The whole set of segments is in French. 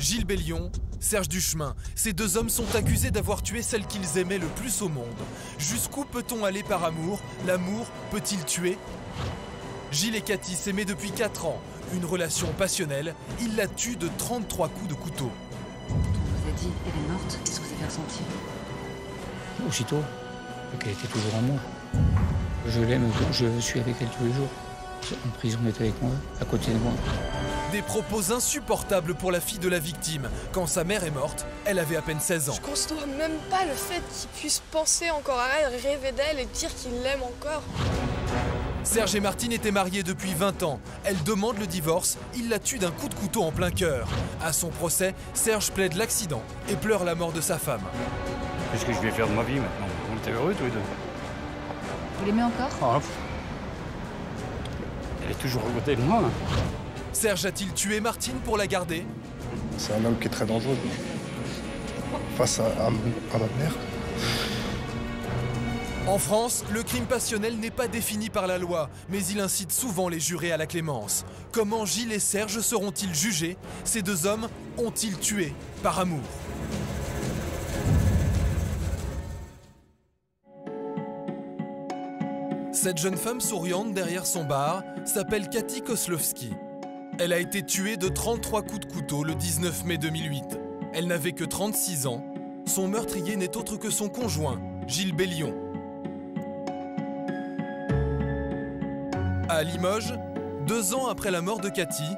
Gilles Bellion, Serge Duchemin, ces deux hommes sont accusés d'avoir tué celle qu'ils aimaient le plus au monde. Jusqu'où peut-on aller par amour? L'amour peut-il tuer? Gilles et Cathy s'aimaient depuis 4 ans. Une relation passionnelle, il la tue de 33 coups de couteau. On vous a dit, elle est morte, qu'est-ce que vous avez ressenti? Aussitôt, qu'elle était toujours en moi. Je l'aime, je suis avec elle tous les jours. En prison, elle est avec moi, à côté de moi. Des propos insupportables pour la fille de la victime. Quand sa mère est morte, elle avait à peine 16 ans. Je conçois même pas le fait qu'il puisse penser encore à elle, rêver d'elle et dire qu'il l'aime encore. Serge et Martine étaient mariés depuis 20 ans. Elle demande le divorce, il la tue d'un coup de couteau en plein cœur. À son procès, Serge plaide l'accident et pleure la mort de sa femme. Qu'est-ce que je vais faire de ma vie maintenant? On était heureux tous les deux. Vous l'aimez encore? Ah, elle est toujours à côté de moi. Serge a-t-il tué Martine pour la garder? C'est un homme qui est très dangereux. Face à ma mère. En France, le crime passionnel n'est pas défini par la loi, mais il incite souvent les jurés à la clémence. Comment Gilles et Serge seront-ils jugés? Ces deux hommes ont-ils tué par amour? Cette jeune femme souriante derrière son bar s'appelle Cathy Koslowski. Elle a été tuée de 33 coups de couteau le 19 mai 2008. Elle n'avait que 36 ans. Son meurtrier n'est autre que son conjoint, Gilles Bellion. À Limoges, 2 ans après la mort de Cathy,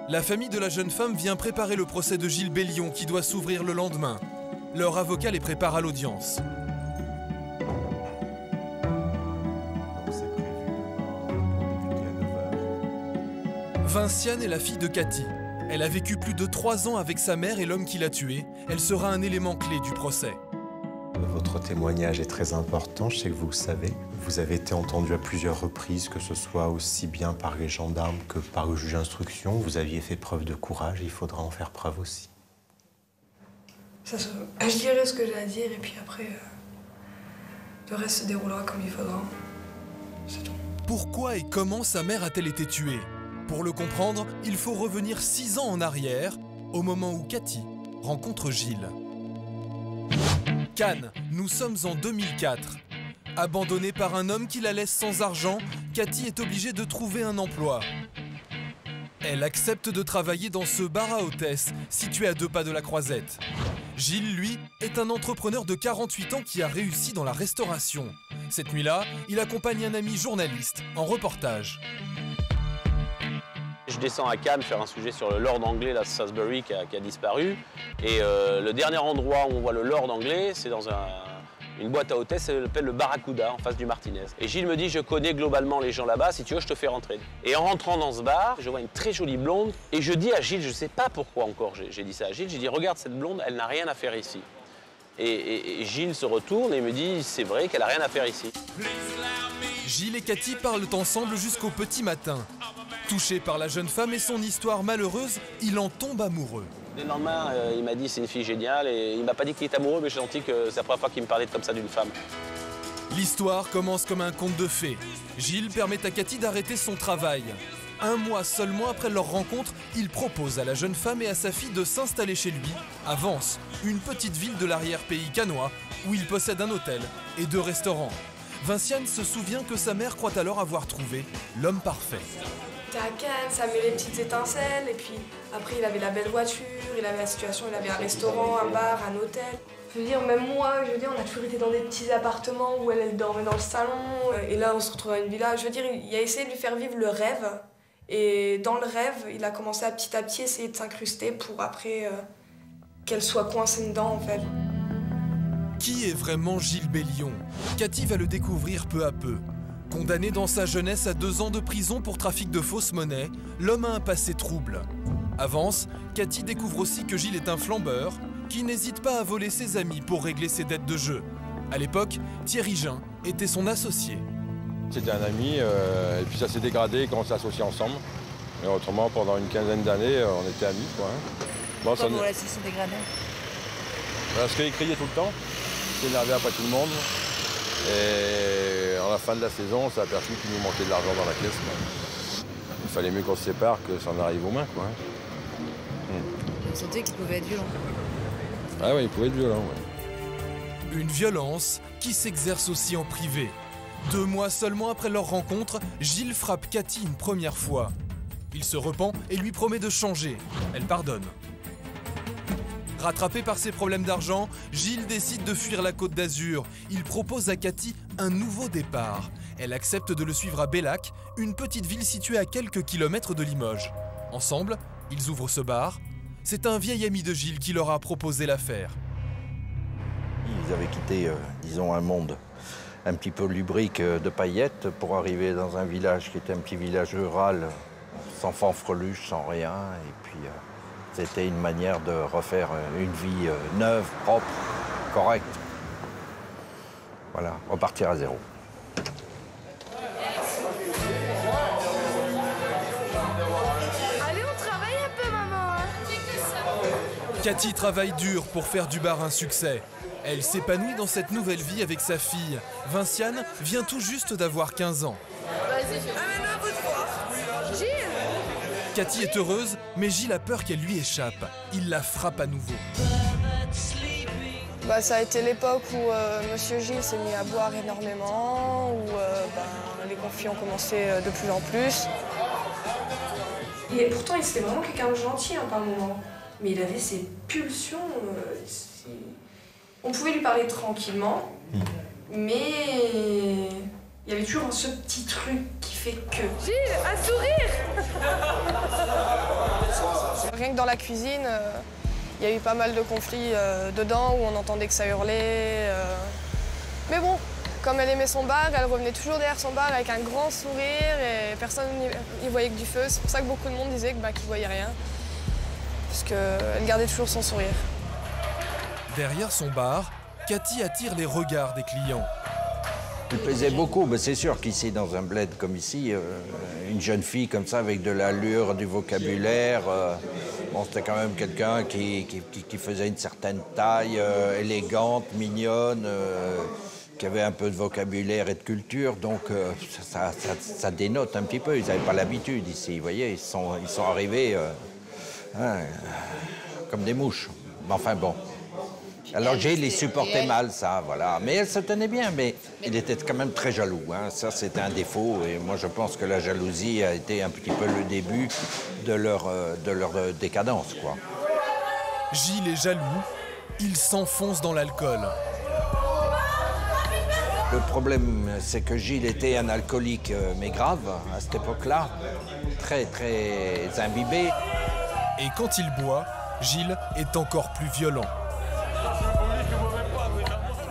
la famille de la jeune femme vient préparer le procès de Gilles Bellion qui doit s'ouvrir le lendemain. Leur avocat les prépare à l'audience. Vinciane est la fille de Cathy. Elle a vécu plus de 3 ans avec sa mère et l'homme qui l'a tuée. Elle sera un élément clé du procès. Votre témoignage est très important, je sais que vous le savez. Vous avez été entendu à plusieurs reprises, que ce soit aussi bien par les gendarmes que par le juge d'instruction. Vous aviez fait preuve de courage et il faudra en faire preuve aussi. Je dirai ce que j'ai à dire et puis après, le reste se déroulera comme il faudra. C'est tout. Pourquoi et comment sa mère a-t-elle été tuée? Pour le comprendre, il faut revenir 6 ans en arrière, au moment où Cathy rencontre Gilles. Cannes, nous sommes en 2004. Abandonnée par un homme qui la laisse sans argent, Cathy est obligée de trouver un emploi. Elle accepte de travailler dans ce bar à hôtesse, situé à 2 pas de la Croisette. Gilles, lui, est un entrepreneur de 48 ans qui a réussi dans la restauration. Cette nuit-là, il accompagne un ami journaliste en reportage. Je descends à Cannes faire un sujet sur le Lord anglais, la Salisbury, qui a disparu. Et le dernier endroit où on voit le Lord anglais, c'est dans une boîte à hôtesse, ça s'appelle le Barracuda, en face du Martinez. Et Gilles me dit, je connais globalement les gens là-bas, si tu veux, je te fais rentrer. Et en rentrant dans ce bar, je vois une très jolie blonde. Et je dis à Gilles, je ne sais pas pourquoi encore j'ai dit ça à Gilles, j'ai dit, regarde cette blonde, elle n'a rien à faire ici. Et Gilles se retourne et me dit, c'est vrai qu'elle n'a rien à faire ici. Gilles et Cathy parlent ensemble jusqu'au petit matin. Touché par la jeune femme et son histoire malheureuse, il en tombe amoureux. Le lendemain, il m'a dit c'est une fille géniale et il m'a pas dit qu'il est amoureux, mais j'ai senti que c'est la première fois qu'il me parlait comme ça d'une femme. L'histoire commence comme un conte de fées. Gilles permet à Cathy d'arrêter son travail. 1 mois seulement après leur rencontre, il propose à la jeune femme et à sa fille de s'installer chez lui, à Vence, une petite ville de l'arrière-pays cannois, où il possède un hôtel et 2 restaurants. Vinciane se souvient que sa mère croit alors avoir trouvé l'homme parfait. T'es à Cannes, ça met les petites étincelles, et puis après il avait la belle voiture, il avait la situation, il avait un restaurant, un bar, un hôtel. Je veux dire, même moi, on a toujours été dans des petits appartements où elle dormait dans le salon, et là on se retrouve dans une villa. Je veux dire, il a essayé de lui faire vivre le rêve, et dans le rêve, il a commencé à petit essayer de s'incruster pour après qu'elle soit coincée dedans en fait. Qui est vraiment Gilles Bellion? Cathy va le découvrir peu à peu. Condamné dans sa jeunesse à 2 ans de prison pour trafic de fausses monnaies, l'homme a un passé trouble. À Vence, Cathy découvre aussi que Gilles est un flambeur qui n'hésite pas à voler ses amis pour régler ses dettes de jeu. À l'époque, Thierry Jean était son associé. C'était un ami, et puis ça s'est dégradé quand on s'est associés ensemble. Mais autrement, pendant une quinzaine d'années, on était amis, quoi. Bon, pourquoi vous laissez se dégrader? Parce qu'il criait tout le temps, il s'énervait après tout le monde. Et à la fin de la saison, on s'est aperçu qu'il nous manquait de l'argent dans la caisse. Il fallait mieux qu'on se sépare que ça en arrive aux mains, quoi. Vous sentez qu'il pouvait être violent? Ah oui, il pouvait être violent, ouais. Une violence qui s'exerce aussi en privé. 2 mois seulement après leur rencontre, Gilles frappe Cathy une première fois. Il se repent et lui promet de changer. Elle pardonne. Rattrapé par ses problèmes d'argent, Gilles décide de fuir la Côte d'Azur. Il propose à Cathy un nouveau départ. Elle accepte de le suivre à Bellac, une petite ville située à quelques kilomètres de Limoges. Ensemble, ils ouvrent ce bar. C'est un vieil ami de Gilles qui leur a proposé l'affaire. Ils avaient quitté, disons, un monde un petit peu lubrique de paillettes pour arriver dans un village qui était un petit village rural, sans fanfreluche, sans rien. Et puis, c'était une manière de refaire une vie neuve, propre, correcte. Voilà, repartir à zéro. Allez, on travaille un peu, maman. Cathy travaille dur pour faire du bar un succès. Elle s'épanouit dans cette nouvelle vie avec sa fille. Vinciane vient tout juste d'avoir 15 ans. Gilles! Cathy est heureuse, mais Gilles a peur qu'elle lui échappe. Il la frappe à nouveau. Ça a été l'époque où Monsieur Gilles s'est mis à boire énormément, où les conflits ont commencé de plus en plus. Et pourtant, c'était vraiment quelqu'un de gentil par moment. Mais il avait ses pulsions. On pouvait lui parler tranquillement, mais il y avait toujours ce petit truc qui fait que... Gilles, un sourire! Rien que dans la cuisine, il y a eu pas mal de conflits dedans où on entendait que ça hurlait. Mais bon, comme elle aimait son bar, elle revenait toujours derrière son bar avec un grand sourire et personne n'y voyait que du feu. C'est pour ça que beaucoup de monde disait qu'ils ne voyaient rien. Parce qu'elle gardait toujours son sourire. Derrière son bar, Cathy attire les regards des clients. Il plaisait beaucoup, mais c'est sûr qu'ici, dans un bled comme ici, une jeune fille comme ça, avec de l'allure, du vocabulaire, c'était quand même quelqu'un qui faisait une certaine taille, élégante, mignonne, qui avait un peu de vocabulaire et de culture, donc ça dénote un petit peu. Ils n'avaient pas l'habitude ici, vous voyez, ils sont arrivés comme des mouches. Mais enfin bon. Alors Gilles, il supportait mal ça, voilà. Mais elle se tenait bien, mais il était quand même très jaloux. Ça, c'était un défaut. Et moi, je pense que la jalousie a été un petit peu le début de leur décadence, quoi. Gilles est jaloux. Il s'enfonce dans l'alcool. Le problème, c'est que Gilles était un alcoolique, mais grave, à cette époque-là. Très, très imbibé. Et quand il boit, Gilles est encore plus violent.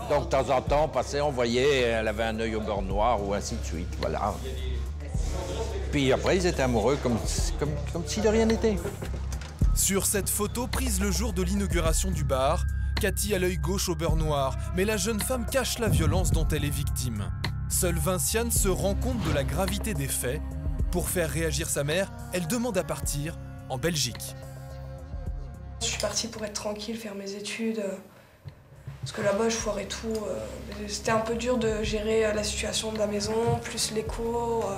Donc, de temps en temps, on voyait, elle avait un œil au beurre noir ou ainsi de suite, voilà. Puis après, ils étaient amoureux comme si de rien n'était. Sur cette photo prise le jour de l'inauguration du bar, Cathy a l'œil gauche au beurre noir, mais la jeune femme cache la violence dont elle est victime. Seule Vinciane se rend compte de la gravité des faits. Pour faire réagir sa mère, elle demande à partir en Belgique. Je suis partie pour être tranquille, faire mes études. Parce que là-bas, je foirais tout. C'était un peu dur de gérer la situation de la maison, plus les cours.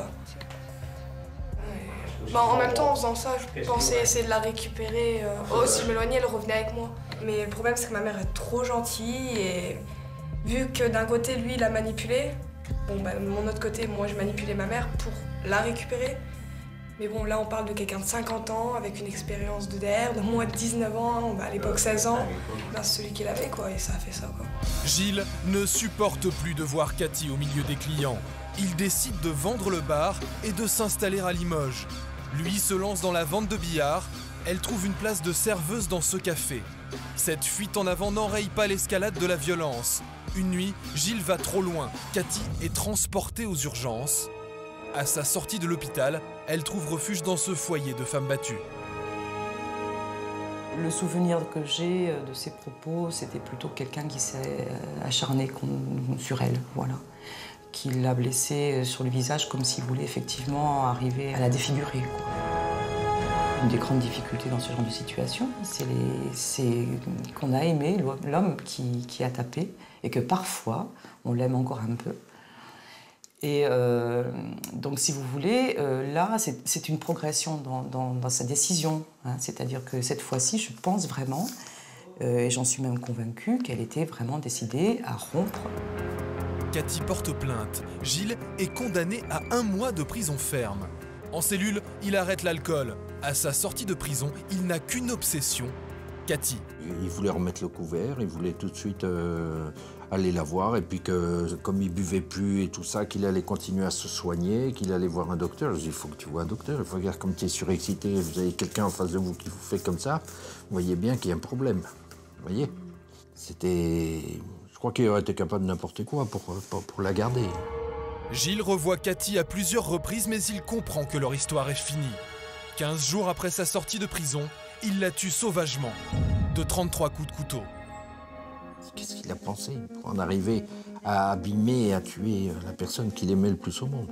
En même temps, en faisant ça, je pensais essayer de la récupérer. Si je m'éloignais, elle revenait avec moi. Mais le problème, c'est que ma mère est trop gentille et vu que d'un côté, lui, il la manipulée, de mon autre côté, moi, je manipulais ma mère pour la récupérer. Mais bon, là, on parle de quelqu'un de 50 ans, avec une expérience de DR, de moi de 19 ans, à l'époque 16 ans. C'est celui qu'il avait, quoi, et ça a fait ça, quoi. Gilles ne supporte plus de voir Cathy au milieu des clients. Il décide de vendre le bar et de s'installer à Limoges. Lui se lance dans la vente de billard. Elle trouve une place de serveuse dans ce café. Cette fuite en avant n'enraye pas l'escalade de la violence. Une nuit, Gilles va trop loin. Cathy est transportée aux urgences. À sa sortie de l'hôpital, elle trouve refuge dans ce foyer de femmes battues. Le souvenir que j'ai de ses propos, c'était plutôt quelqu'un qui s'est acharné sur elle, voilà. Qui l'a blessée sur le visage comme s'il voulait effectivement arriver à la défigurer, quoi. Une des grandes difficultés dans ce genre de situation, c'est qu'on a aimé l'homme qui a tapé et que parfois, on l'aime encore un peu. Et donc, si vous voulez, là, c'est une progression dans sa décision. Hein. C'est-à-dire que cette fois-ci, je pense vraiment, et j'en suis même convaincue, qu'elle était vraiment décidée à rompre. Cathy porte plainte. Gilles est condamné à 1 mois de prison ferme. En cellule, il arrête l'alcool. À sa sortie de prison, il n'a qu'une obsession, Cathy. Il voulait remettre le couvert, il voulait tout de suite aller la voir, et puis que comme il buvait plus et tout ça, qu'il allait continuer à se soigner, qu'il allait voir un docteur. Je dis, il faut que tu vois un docteur, il faut regarder comme tu es surexcité, vous avez quelqu'un en face de vous qui vous fait comme ça, vous voyez bien qu'il y a un problème. Vous voyez? C'était... Je crois qu'il aurait été capable de n'importe quoi pour la garder. Gilles revoit Cathy à plusieurs reprises, mais il comprend que leur histoire est finie. 15 jours après sa sortie de prison, il la tue sauvagement, de 33 coups de couteau. Qu'est-ce qu'il a pensé pour en arriver à abîmer et à tuer la personne qu'il aimait le plus au monde?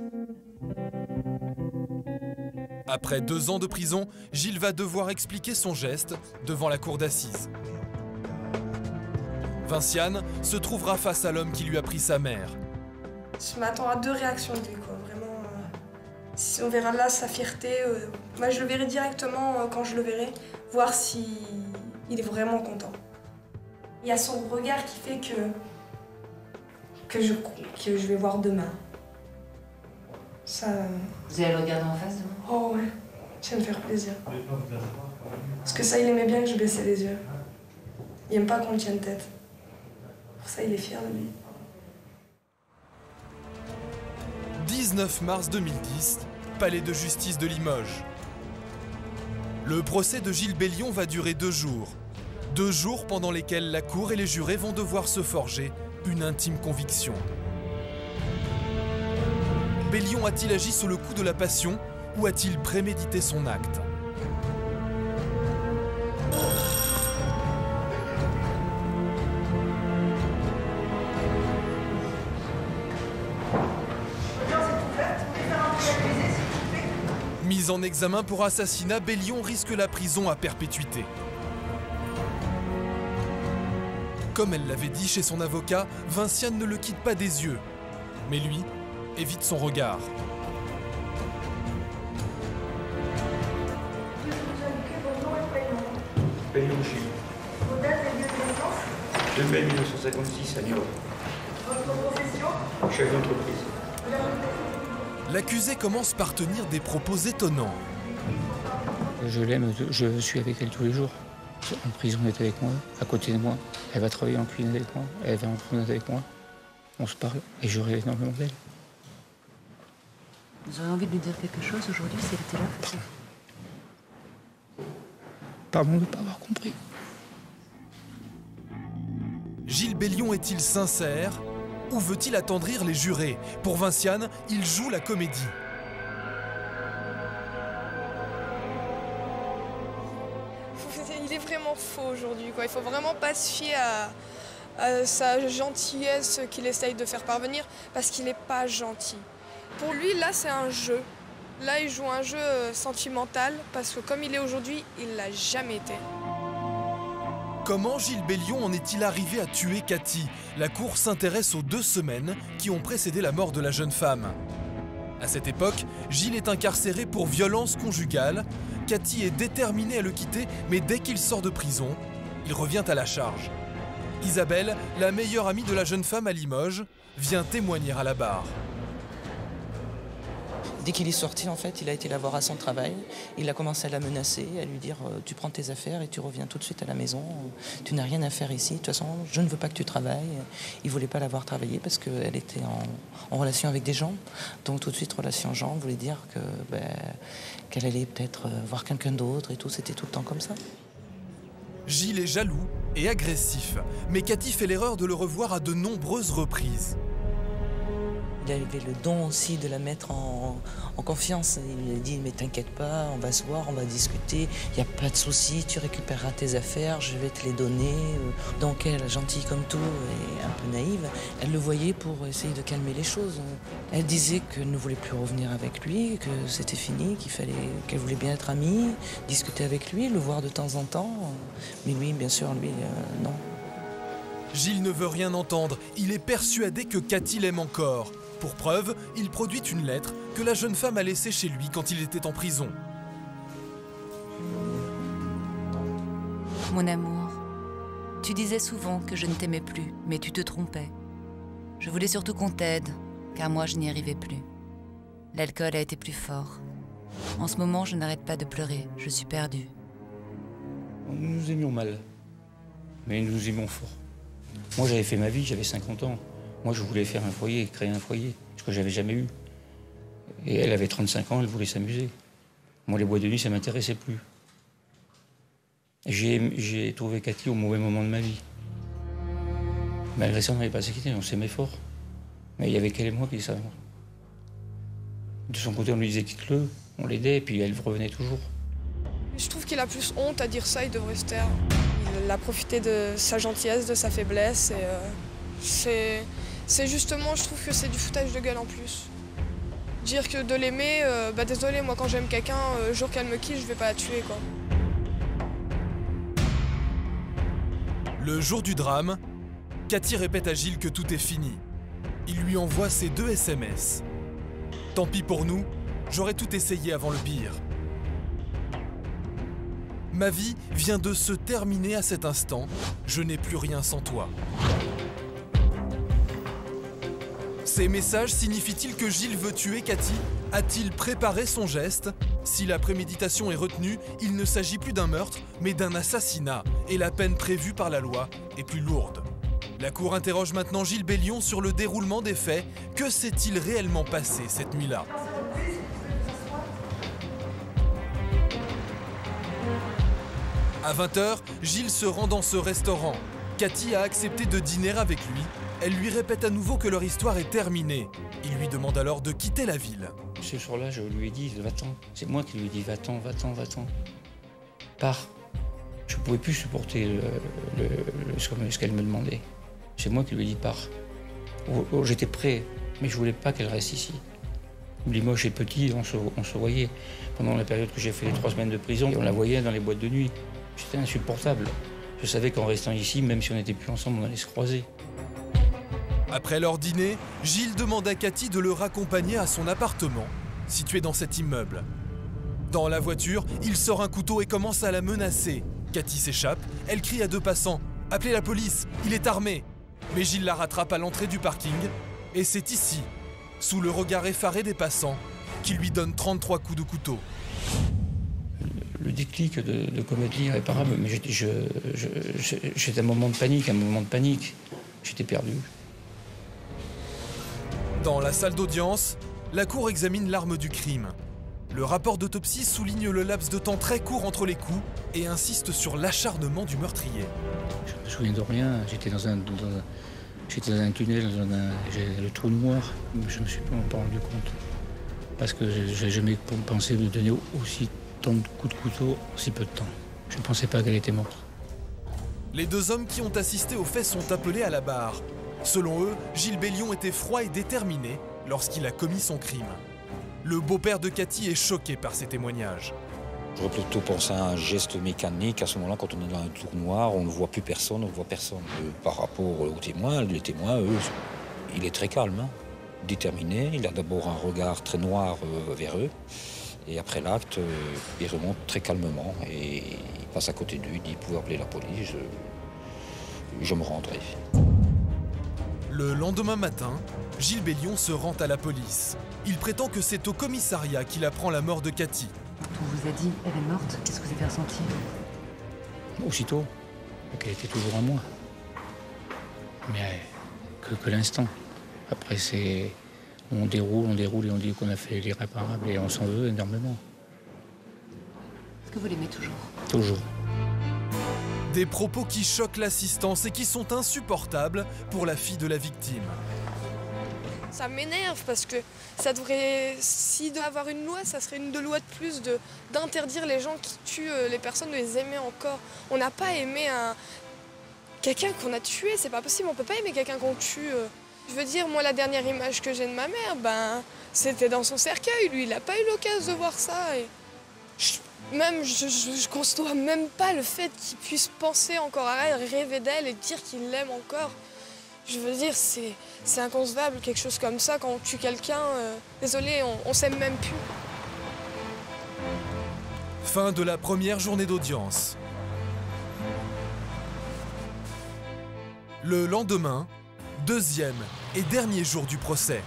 Après 2 ans de prison, Gilles va devoir expliquer son geste devant la cour d'assises. Vinciane se trouvera face à l'homme qui lui a pris sa mère. Je m'attends à 2 réactions de lui, quoi. Vraiment, si on verra là sa fierté, moi je le verrai directement quand je le verrai, voir si il est vraiment content. Il y a son regard qui fait que je vais voir demain. Ça... Vous allez le regarder en face demain? Oh ouais, ça va me faire plaisir. Parce que ça, il aimait bien que je baissais les yeux. Il aime pas qu'on le tienne tête. Pour ça, il est fier de lui. 19 mars 2010, palais de justice de Limoges. Le procès de Gilles Bellion va durer 2 jours. 2 jours pendant lesquels la cour et les jurés vont devoir se forger une intime conviction. Bellion a-t-il agi sous le coup de la passion ou a-t-il prémédité son acte? Mis en examen pour assassinat, Bellion risque la prison à perpétuité. Comme elle l'avait dit chez son avocat, Vinciane ne le quitte pas des yeux. Mais lui évite son regard. Bellion Gilles. Vos dates et lieu de naissance? 2 mai 1956 à Niort. Votre profession? Chef d'entreprise. L'accusé commence par tenir des propos étonnants. Je l'aime, je suis avec elle tous les jours. En prison, elle est avec moi, à côté de moi. Elle va travailler en cuisine avec moi, elle va en promenade avec moi. On se parle et je rêve énormément d'elle. Vous auriez envie de lui dire quelque chose aujourd'hui si elle était là, peut-être? Pardon de ne pas avoir compris. Gilles Bellion est-il sincère ou veut-il attendrir les jurés? Pour Vinciane, il joue la comédie. Il est vraiment faux aujourd'hui, quoi. Il faut vraiment pas se fier à sa gentillesse qu'il essaye de faire parvenir, parce qu'il n'est pas gentil. Pour lui, là, c'est un jeu. Là, il joue un jeu sentimental, parce que comme il est aujourd'hui, il l'a jamais été. Comment Gilles Bellion en est-il arrivé à tuer Cathy? La cour s'intéresse aux 2 semaines qui ont précédé la mort de la jeune femme. À cette époque, Gilles est incarcéré pour violence conjugale. Cathy est déterminée à le quitter, mais dès qu'il sort de prison, il revient à la charge. Isabelle, la meilleure amie de la jeune femme à Limoges, vient témoigner à la barre. Dès qu'il est sorti, en fait, il a été la voir à son travail. Il a commencé à la menacer, à lui dire tu prends tes affaires et tu reviens tout de suite à la maison. Tu n'as rien à faire ici. De toute façon, je ne veux pas que tu travailles. Il ne voulait pas la voir travailler parce qu'elle était en relation avec des gens. Donc tout de suite, relation gens voulait dire qu'elle allait peut-être voir quelqu'un d'autre et tout. C'était tout le temps comme ça. Gilles est jaloux et agressif, mais Cathy fait l'erreur de le revoir à de nombreuses reprises. Il avait le don aussi de la mettre en confiance. Il lui a dit, mais t'inquiète pas, on va se voir, on va discuter, il n'y a pas de souci, tu récupéreras tes affaires, je vais te les donner. Donc elle, gentille comme tout et un peu naïve, elle le voyait pour essayer de calmer les choses. Elle disait qu'elle ne voulait plus revenir avec lui, que c'était fini, qu'elle voulait bien être amie, discuter avec lui, le voir de temps en temps. Mais lui, bien sûr, non. Gilles ne veut rien entendre, il est persuadé que Cathy l'aime encore. Pour preuve, il produit une lettre que la jeune femme a laissée chez lui quand il était en prison. Mon amour, tu disais souvent que je ne t'aimais plus, mais tu te trompais. Je voulais surtout qu'on t'aide, car moi je n'y arrivais plus. L'alcool a été plus fort. En ce moment, je n'arrête pas de pleurer, je suis perdue. Nous nous aimions mal, mais nous nous aimions fort. Moi, j'avais fait ma vie, j'avais 50 ans. Moi, je voulais faire un foyer, créer un foyer, ce que j'avais jamais eu. Et elle avait 35 ans, elle voulait s'amuser. Moi, les boîtes de nuit, ça m'intéressait plus. J'ai trouvé Cathy au mauvais moment de ma vie. Malgré ça, on n'avait pas s'est quitté, on s'aimait fort. Mais il y avait qu'elle et moi qui savions. De son côté, on lui disait quitte-le, on l'aidait, et puis elle revenait toujours. Je trouve qu'il a plus honte à dire ça, il devrait se taire. Il a profité de sa gentillesse, de sa faiblesse, et c'est justement, je trouve que c'est du foutage de gueule en plus. Dire que de l'aimer, désolé, moi quand j'aime quelqu'un, le jour qu'elle me quitte, je vais pas la tuer, quoi. Le jour du drame, Cathy répète à Gilles que tout est fini. Il lui envoie ses 2 SMS. Tant pis pour nous, j'aurais tout essayé avant le pire. Ma vie vient de se terminer à cet instant. Je n'ai plus rien sans toi. Ces messages signifient-ils que Gilles veut tuer Cathy? A-t-il préparé son geste? Si la préméditation est retenue, il ne s'agit plus d'un meurtre, mais d'un assassinat, et la peine prévue par la loi est plus lourde. La cour interroge maintenant Gilles Bellion sur le déroulement des faits. Que s'est-il réellement passé cette nuit-là? À 20 h, Gilles se rend dans ce restaurant. Cathy a accepté de dîner avec lui. Elle lui répète à nouveau que leur histoire est terminée. Il lui demande alors de quitter la ville. Ce soir-là, je lui ai dit, va-t'en. C'est moi qui lui ai dit, va-t'en, va-t'en, va-t'en. Pars. Je ne pouvais plus supporter ce qu'elle me demandait. C'est moi qui lui ai dit, pars. J'étais prêt, mais je ne voulais pas qu'elle reste ici. Limoges est petit, on se voyait. Pendant la période que j'ai fait les 3 semaines de prison, on la voyait dans les boîtes de nuit. C'était insupportable. Je savais qu'en restant ici, même si on n'était plus ensemble, on allait se croiser. Après leur dîner, Gilles demande à Cathy de le raccompagner à son appartement, situé dans cet immeuble. Dans la voiture, il sort un couteau et commence à la menacer. Cathy s'échappe, elle crie à 2 passants « Appelez la police, il est armé !» Mais Gilles la rattrape à l'entrée du parking, et c'est ici, sous le regard effaré des passants, qu'il lui donne 33 coups de couteau. Le déclic de commettre l'irréparable, mais j'étais un moment de panique, j'étais perdu. Dans la salle d'audience, la cour examine l'arme du crime. Le rapport d'autopsie souligne le laps de temps très court entre les coups et insiste sur l'acharnement du meurtrier. Je me souviens de rien, j'étais dans un tunnel, j'ai le trou noir, je ne me suis pas rendu compte. Parce que je n'ai jamais pensé de donner aussi tant de coups de couteau en si peu de temps. Je ne pensais pas qu'elle était morte. Les 2 hommes qui ont assisté aux faits sont appelés à la barre. Selon eux, Gilles Bellion était froid et déterminé lorsqu'il a commis son crime. Le beau-père de Cathy est choqué par ces témoignages. J'aurais plutôt pensé à un geste mécanique. À ce moment-là, quand on est dans un trou noir, on ne voit plus personne, on ne voit personne. Par rapport aux témoins, les témoins, eux, il est très calme, hein, déterminé. Il a d'abord un regard très noir vers eux. Et après l'acte, il remonte très calmement. Et il passe à côté d'eux, il dit qu'il pouvait appeler la police. Je me rendrai. Le lendemain matin, Gilles Bellion se rend à la police. Il prétend que c'est au commissariat qu'il apprend la mort de Cathy. On vous a dit, elle est morte, qu'est-ce que vous avez ressenti? Aussitôt, qu'elle était toujours à moi. Mais que l'instant. Après, on déroule et on dit qu'on a fait l'irréparable et on s'en veut énormément. Est-ce que vous l'aimez toujours? Toujours. Des propos qui choquent l'assistance et qui sont insupportables pour la fille de la victime. Ça m'énerve parce que ça devrait, s'il doit y avoir une loi, ça serait une loi de plus d'interdire les gens qui tuent les personnes de les aimer encore. On n'a pas aimé quelqu'un qu'on a tué, c'est pas possible, on peut pas aimer quelqu'un qu'on tue. Je veux dire, moi la dernière image que j'ai de ma mère, c'était dans son cercueil, lui il n'a pas eu l'occasion de voir ça. Et je conçois même pas le fait qu'il puisse penser encore à elle, rêver d'elle et dire qu'il l'aime encore. Je veux dire, c'est inconcevable, quelque chose comme ça, quand on tue quelqu'un, désolé, on s'aime même plus. Fin de la première journée d'audience. Le lendemain, deuxième et dernier jour du procès.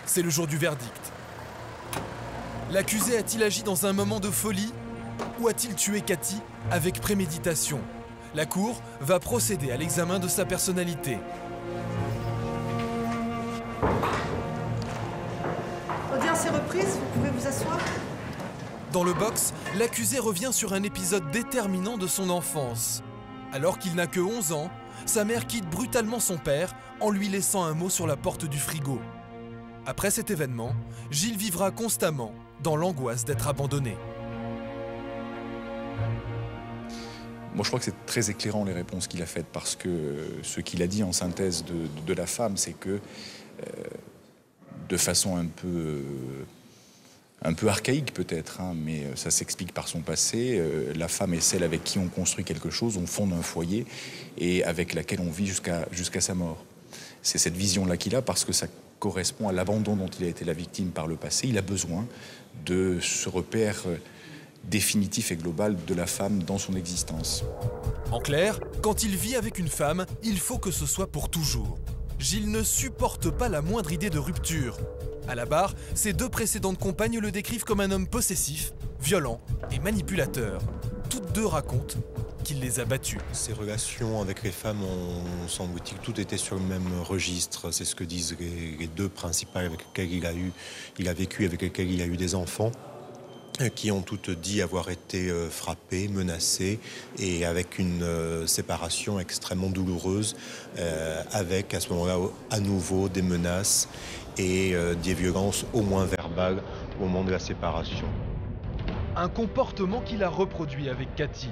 C'est le jour du verdict. L'accusé a-t-il agi dans un moment de folie ou a-t-il tué Cathy avec préméditation? La cour va procéder à l'examen de sa personnalité. Audience est reprise, vous pouvez vous asseoir. Dans le box, l'accusé revient sur un épisode déterminant de son enfance. Alors qu'il n'a que 11 ans, sa mère quitte brutalement son père en lui laissant un mot sur la porte du frigo. Après cet événement, Gilles vivra constamment dans l'angoisse d'être abandonné. Moi, je crois que c'est très éclairant les réponses qu'il a faites parce que ce qu'il a dit en synthèse de la femme, c'est que de façon un peu archaïque peut-être, hein, mais ça s'explique par son passé. La femme est celle avec qui on construit quelque chose, on fonde un foyer et avec laquelle on vit jusqu'à sa mort. C'est cette vision-là qu'il a parce que ça correspond à l'abandon dont il a été la victime par le passé. Il a besoin de ce repère définitif et global de la femme dans son existence. En clair, quand il vit avec une femme, il faut que ce soit pour toujours. Gilles ne supporte pas la moindre idée de rupture. À la barre, ses 2 précédentes compagnes le décrivent comme un homme possessif, violent et manipulateur. Toutes 2 racontent qu'il les a battues. Ses relations avec les femmes, on semble-t-il, tout était sur le même registre. C'est ce que disent les 2 principales avec lesquelles il a vécu, avec lesquelles il a eu des enfants, qui ont toutes dit avoir été frappées, menacées, et avec une séparation extrêmement douloureuse, avec à ce moment-là à nouveau des menaces et des violences au moins verbales au moment de la séparation. Un comportement qu'il a reproduit avec Cathy.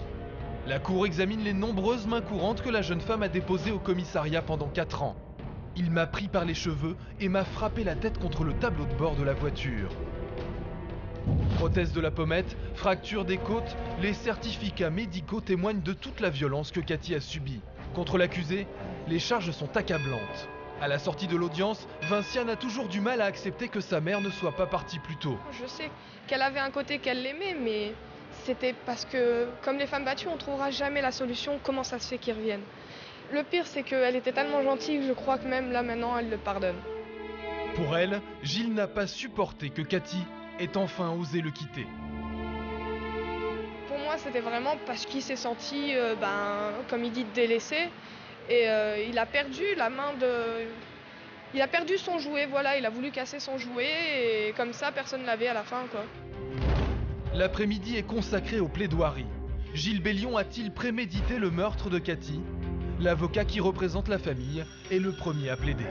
La cour examine les nombreuses mains courantes que la jeune femme a déposées au commissariat pendant 4 ans. Il m'a pris par les cheveux et m'a frappé la tête contre le tableau de bord de la voiture. Prothèse de la pommette, fracture des côtes, les certificats médicaux témoignent de toute la violence que Cathy a subie. Contre l'accusé, les charges sont accablantes. À la sortie de l'audience, Vinciane a toujours du mal à accepter que sa mère ne soit pas partie plus tôt. Je sais qu'elle avait un côté qu'elle l'aimait, mais c'était parce que, comme les femmes battues, on ne trouvera jamais la solution. Comment ça se fait qu'ils reviennent? Le pire, c'est qu'elle était tellement gentille que je crois que même là, maintenant, elle le pardonne. Pour elle, Gilles n'a pas supporté que Cathy ait enfin osé le quitter. Pour moi, c'était vraiment parce qu'il s'est senti, comme il dit, délaissé. Et il a perdu la main de... Il a perdu son jouet, voilà, il a voulu casser son jouet et comme ça, personne ne l'avait à la fin, quoi. L'après-midi est consacré aux plaidoiries. Gilles Bellion a-t-il prémédité le meurtre de Cathy? L'avocat qui représente la famille est le premier à plaider.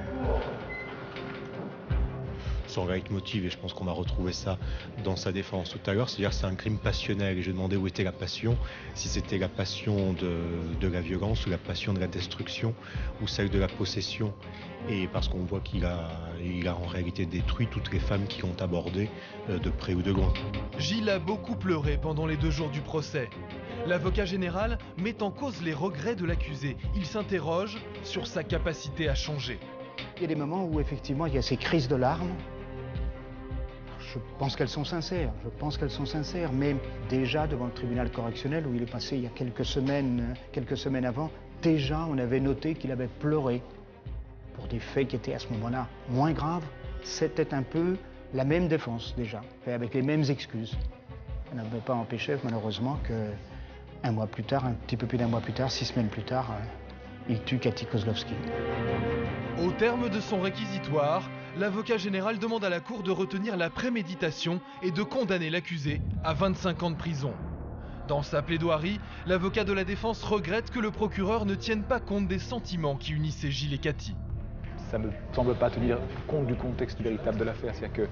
Son leitmotiv, et je pense qu'on va retrouver ça dans sa défense tout à l'heure, c'est-à-dire que c'est un crime passionnel. Et je demandais où était la passion, si c'était la passion de la violence ou la passion de la destruction ou celle de la possession. Et parce qu'on voit qu'il a en réalité détruit toutes les femmes qui l'ont abordé de près ou de loin. Gilles a beaucoup pleuré pendant les 2 jours du procès. L'avocat général met en cause les regrets de l'accusé. Il s'interroge sur sa capacité à changer. Il y a des moments où effectivement il y a ces crises de larmes. Je pense qu'elles sont sincères, mais déjà devant le tribunal correctionnel où il est passé il y a quelques semaines avant, déjà on avait noté qu'il avait pleuré pour des faits qui étaient à ce moment-là moins graves. C'était un peu la même défense déjà, avec les mêmes excuses. Ça n'avait pas empêché malheureusement qu'un mois plus tard, un petit peu plus d'1 mois plus tard, 6 semaines plus tard, il tue Cathy Kozlowski. Au terme de son réquisitoire, l'avocat général demande à la cour de retenir la préméditation et de condamner l'accusé à 25 ans de prison. Dans sa plaidoirie, l'avocat de la défense regrette que le procureur ne tienne pas compte des sentiments qui unissaient Gilles et Cathy. Ça ne me semble pas tenir compte du contexte véritable de l'affaire, c'est-à-dire que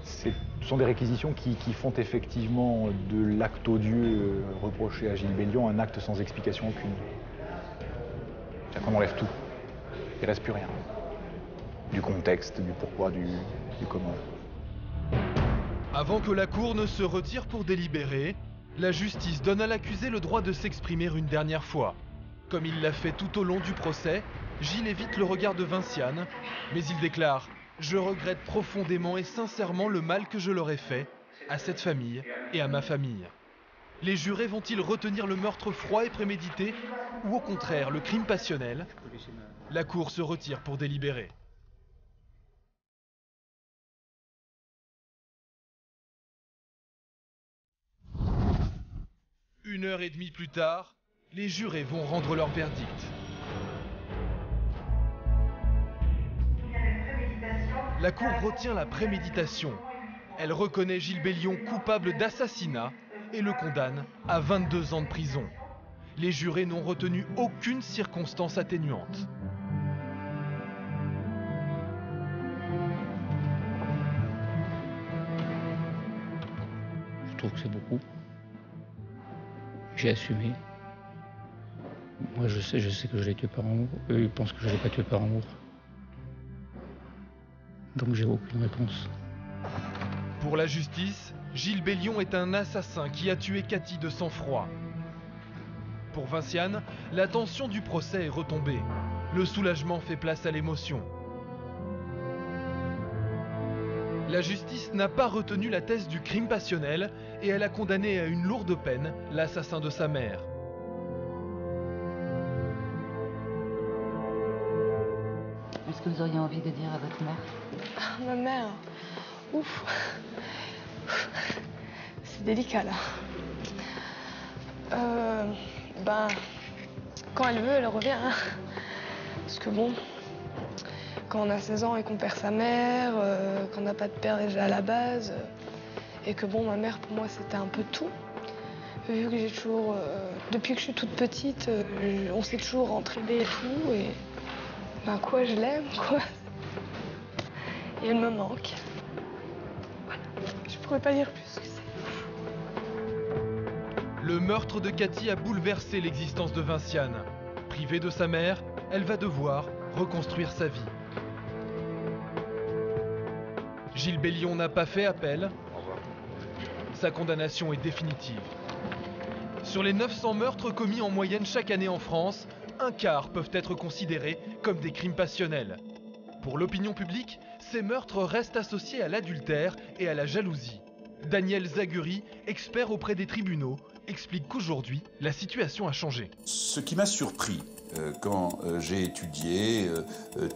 ce sont des réquisitions qui font effectivement de l'acte odieux reproché à Gilles Bellion un acte sans explication aucune. C'est-à-dire qu'on enlève tout, il ne reste plus rien. Du contexte, du pourquoi, du comment. Avant que la cour ne se retire pour délibérer, la justice donne à l'accusé le droit de s'exprimer une dernière fois. Comme il l'a fait tout au long du procès, Gilles évite le regard de Vinciane, mais il déclare « Je regrette profondément et sincèrement le mal que je leur ai fait, à cette famille et à ma famille ». Les jurés vont-ils retenir le meurtre froid et prémédité ou au contraire le crime passionnel? La cour se retire pour délibérer. Une heure et demie plus tard, les jurés vont rendre leur verdict. La cour retient la préméditation. Elle reconnaît Gilles Bellion coupable d'assassinat et le condamne à 22 ans de prison. Les jurés n'ont retenu aucune circonstance atténuante. Je trouve que c'est beaucoup. J'ai assumé. Moi je sais que je l'ai tué par amour. Eux ils pensent que je l'ai pas tué par amour. Donc j'ai aucune réponse. Pour la justice, Gilles Bellion est un assassin qui a tué Cathy de sang-froid. Pour Vinciane, la tension du procès est retombée. Le soulagement fait place à l'émotion. La justice n'a pas retenu la thèse du crime passionnel et elle a condamné à une lourde peine l'assassin de sa mère. Est-ce que vous auriez envie de dire à votre mère? Ma mère, ouf, c'est délicat là. Quand elle veut, elle revient. Hein. Parce que bon, quand on a 16 ans et qu'on perd sa mère, qu'on n'a pas de père déjà à la base, et que bon, ma mère pour moi c'était un peu tout. Vu que j'ai toujours, depuis que je suis toute petite, on s'est toujours entraîné et tout, et quoi, je l'aime, quoi. Et elle me manque. Voilà. Je pourrais pas dire plus que ça. Le meurtre de Cathy a bouleversé l'existence de Vinciane. Privée de sa mère, elle va devoir reconstruire sa vie. Gilles Bellion n'a pas fait appel. Sa condamnation est définitive. Sur les 900 meurtres commis en moyenne chaque année en France, un quart peuvent être considérés comme des crimes passionnels. Pour l'opinion publique, ces meurtres restent associés à l'adultère et à la jalousie. Daniel Zaguri, expert auprès des tribunaux, explique qu'aujourd'hui, la situation a changé. Ce qui m'a surpris quand j'ai étudié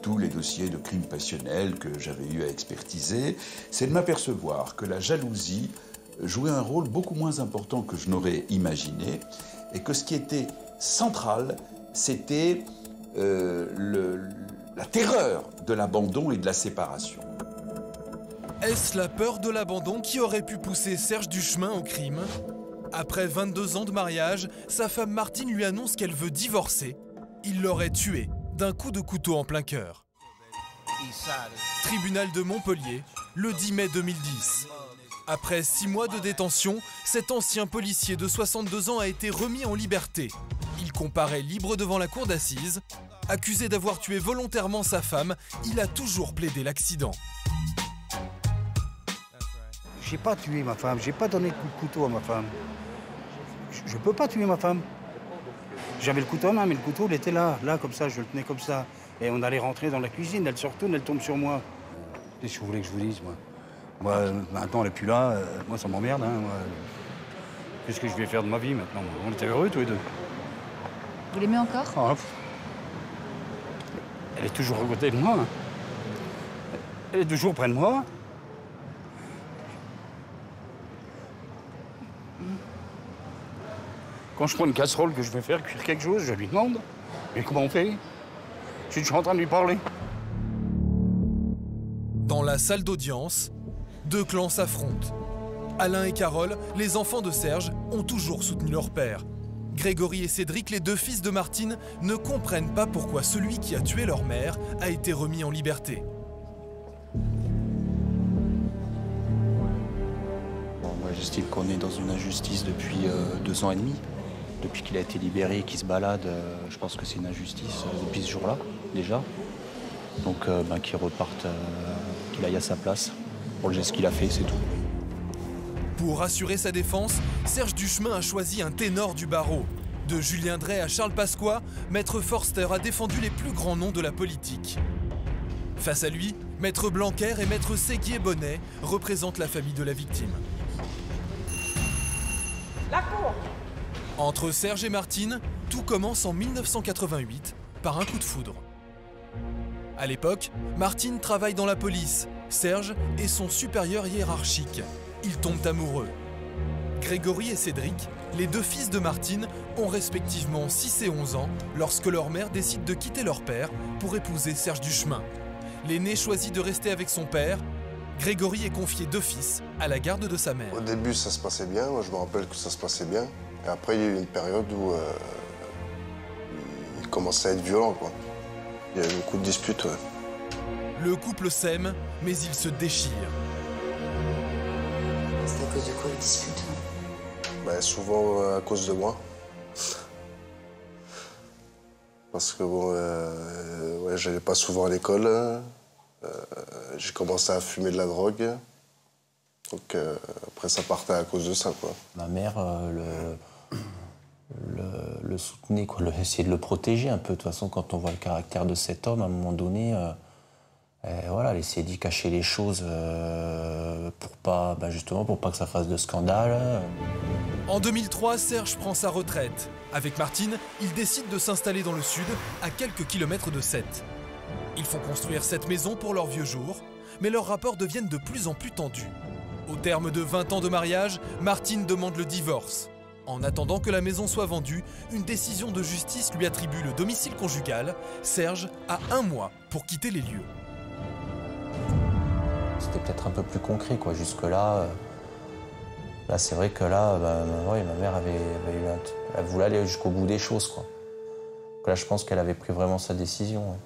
tous les dossiers de crimes passionnels que j'avais eu à expertiser, c'est de m'apercevoir que la jalousie jouait un rôle beaucoup moins important que je n'aurais imaginé et que ce qui était central, c'était la terreur de l'abandon et de la séparation. Est-ce la peur de l'abandon qui aurait pu pousser Serge Duchemin au crime? Après 22 ans de mariage, sa femme Martine lui annonce qu'elle veut divorcer. Il l'aurait tuée d'un coup de couteau en plein cœur. Tribunal de Montpellier, le 10 mai 2010. Après 6 mois de détention, cet ancien policier de 62 ans a été remis en liberté. Il comparaît libre devant la cour d'assises. Accusé d'avoir tué volontairement sa femme, il a toujours plaidé l'accident. J'ai pas tué ma femme, j'ai pas donné de coup de couteau à ma femme. Je peux pas tuer ma femme. J'avais le couteau en main, mais le couteau, il était là, comme ça, je le tenais comme ça. Et on allait rentrer dans la cuisine, elle se retourne, elle tombe sur moi. Qu'est-ce que vous voulez que je vous dise, moi? Moi, maintenant, elle n'est plus là, moi, ça m'emmerde. Hein, qu'est-ce que je vais faire de ma vie, maintenant? On était heureux, tous les deux. Vous l'aimez encore? Oh, elle est toujours à côté de moi. Hein. Elle est toujours près de moi. Quand je prends une casserole que je vais faire cuire quelque chose, je lui demande. Mais comment on fait? Je suis en train de lui parler. Dans la salle d'audience, deux clans s'affrontent. Alain et Carole, les enfants de Serge, ont toujours soutenu leur père. Grégory et Cédric, les deux fils de Martine, ne comprennent pas pourquoi celui qui a tué leur mère a été remis en liberté. Bon, moi, j'estime qu'on est dans une injustice depuis 2 ans et demi. Depuis qu'il a été libéré et qu'il se balade, je pense que c'est une injustice depuis ce jour-là, déjà. Donc qu'il reparte, qu'il aille à sa place pour le geste qu'il a fait, c'est tout. Pour assurer sa défense, Serge Duchemin a choisi un ténor du barreau. De Julien Drey à Charles Pasqua, Maître Forster a défendu les plus grands noms de la politique. Face à lui, Maître Blanquer et Maître Séguier-Bonnet représentent la famille de la victime. La cour. Entre Serge et Martine, tout commence en 1988 par un coup de foudre. À l'époque, Martine travaille dans la police. Serge est son supérieur hiérarchique. Ils tombent amoureux. Grégory et Cédric, les deux fils de Martine, ont respectivement 6 et 11 ans lorsque leur mère décide de quitter leur père pour épouser Serge Duchemin. L'aîné choisit de rester avec son père. Grégory est confié d'office à la garde de sa mère. Au début, ça se passait bien. Moi, je me rappelle que ça se passait bien. Et après, il y a eu une période où il commençait à être violent, quoi. Il y a eu beaucoup de disputes, ouais. Le couple s'aime, mais il se déchire. C'est à cause de quoi les disputes? Bah, souvent à cause de moi. Parce que bon, ouais, j'allais pas souvent à l'école. J'ai commencé à fumer de la drogue. Donc après, ça partait à cause de ça, quoi. Ma mère le soutenait, quoi, essayait de le protéger un peu. De toute façon, quand on voit le caractère de cet homme, à un moment donné, voilà, elle essayait d'y cacher les choses pour pas, justement, pour pas que ça fasse de scandale. En 2003, Serge prend sa retraite. Avec Martine, ils décident de s'installer dans le sud, à quelques kilomètres de Sète. Ils font construire cette maison pour leurs vieux jours, mais leurs rapports deviennent de plus en plus tendus. Au terme de 20 ans de mariage, Martine demande le divorce. En attendant que la maison soit vendue, une décision de justice lui attribue le domicile conjugal. Serge a 1 mois pour quitter les lieux. C'était peut-être un peu plus concret, quoi. Jusque-là, là, c'est vrai que là, ouais, ma mère elle voulait aller jusqu'au bout des choses, quoi. Donc là, je pense qu'elle avait pris vraiment sa décision. Ouais.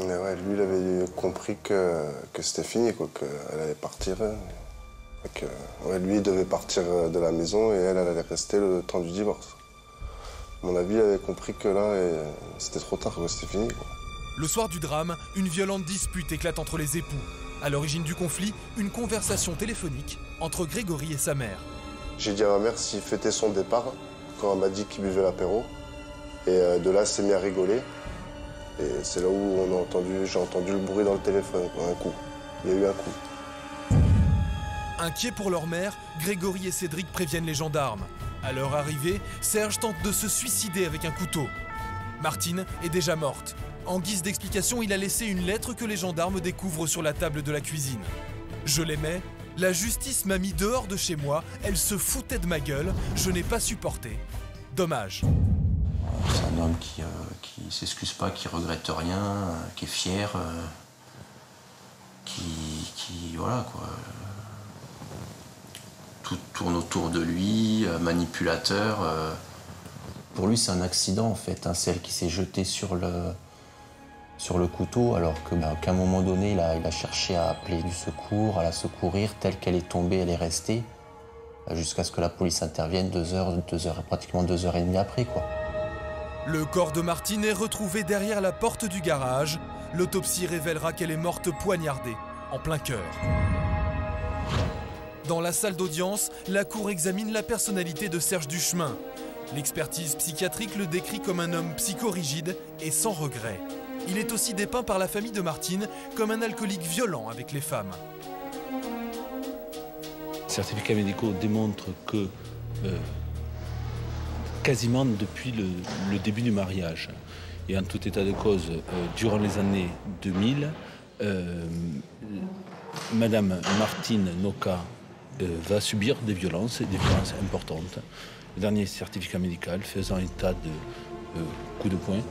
Mais ouais, lui, il avait compris que c'était fini, quoi, qu'elle allait partir. Que, ouais, lui, il devait partir de la maison et elle allait rester le temps du divorce. À mon avis, il avait compris que là, c'était trop tard, c'était fini, quoi. Le soir du drame, une violente dispute éclate entre les époux. À l'origine du conflit, une conversation téléphonique entre Grégory et sa mère. J'ai dit à ma mère s'il fêtait son départ, quand elle m'a dit qu'il buvait l'apéro. Et de là, elle s'est mis à rigoler. Et c'est là où j'ai entendu le bruit dans le téléphone, un coup. Il y a eu un coup. Inquiets pour leur mère, Grégory et Cédric préviennent les gendarmes. À leur arrivée, Serge tente de se suicider avec un couteau. Martine est déjà morte. En guise d'explication, il a laissé une lettre que les gendarmes découvrent sur la table de la cuisine. Je l'aimais, la justice m'a mis dehors de chez moi, elle se foutait de ma gueule, je n'ai pas supporté. Dommage. C'est un homme qui s'excuse pas, qui regrette rien, qui est fier, voilà, quoi. Tout tourne autour de lui, manipulateur. Pour lui, c'est un accident, en fait. C'est elle qui s'est jetée sur le couteau, alors qu'à un moment donné, il a cherché à appeler du secours, à la secourir. Telle qu'elle est tombée, elle est restée, jusqu'à ce que la police intervienne pratiquement 2h30 après, quoi. Le corps de Martine est retrouvé derrière la porte du garage. L'autopsie révélera qu'elle est morte poignardée, en plein cœur. Dans la salle d'audience, la cour examine la personnalité de Serge Duchemin. L'expertise psychiatrique le décrit comme un homme psychorigide et sans regret. Il est aussi dépeint par la famille de Martine comme un alcoolique violent avec les femmes. Les certificats médicaux démontrent que quasiment depuis le début du mariage et en tout état de cause, durant les années 2000, Madame Martine Noca va subir des violences importantes. Le dernier certificat médical faisant état de coups de poing,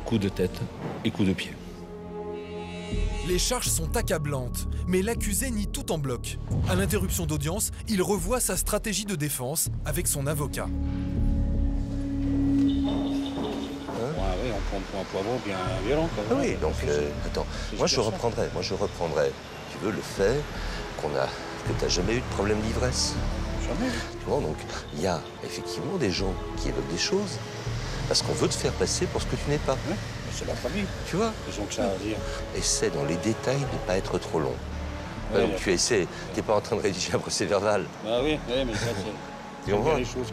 coups de tête et coups de pied. Les charges sont accablantes, mais l'accusé nie tout en bloc. À l'interruption d'audience, il revoit sa stratégie de défense avec son avocat. Oui, on prend un poivron bien violent. Ah oui, donc attends, moi je reprendrai. Tu veux le fait que tu n'as jamais eu de problème d'ivresse. Jamais. Tu vois, donc il y a effectivement des gens qui évoquent des choses parce qu'on veut te faire passer pour ce que tu n'es pas. Oui, c'est la famille. Tu vois. Ils ont que ça à dire. Essaie dans les détails de ne pas être trop long. Ouais, donc tu essaies, tu n'es pas en train de rédiger un procès verbal. Ah oui, mais ça c'est... Tu comprends? les choses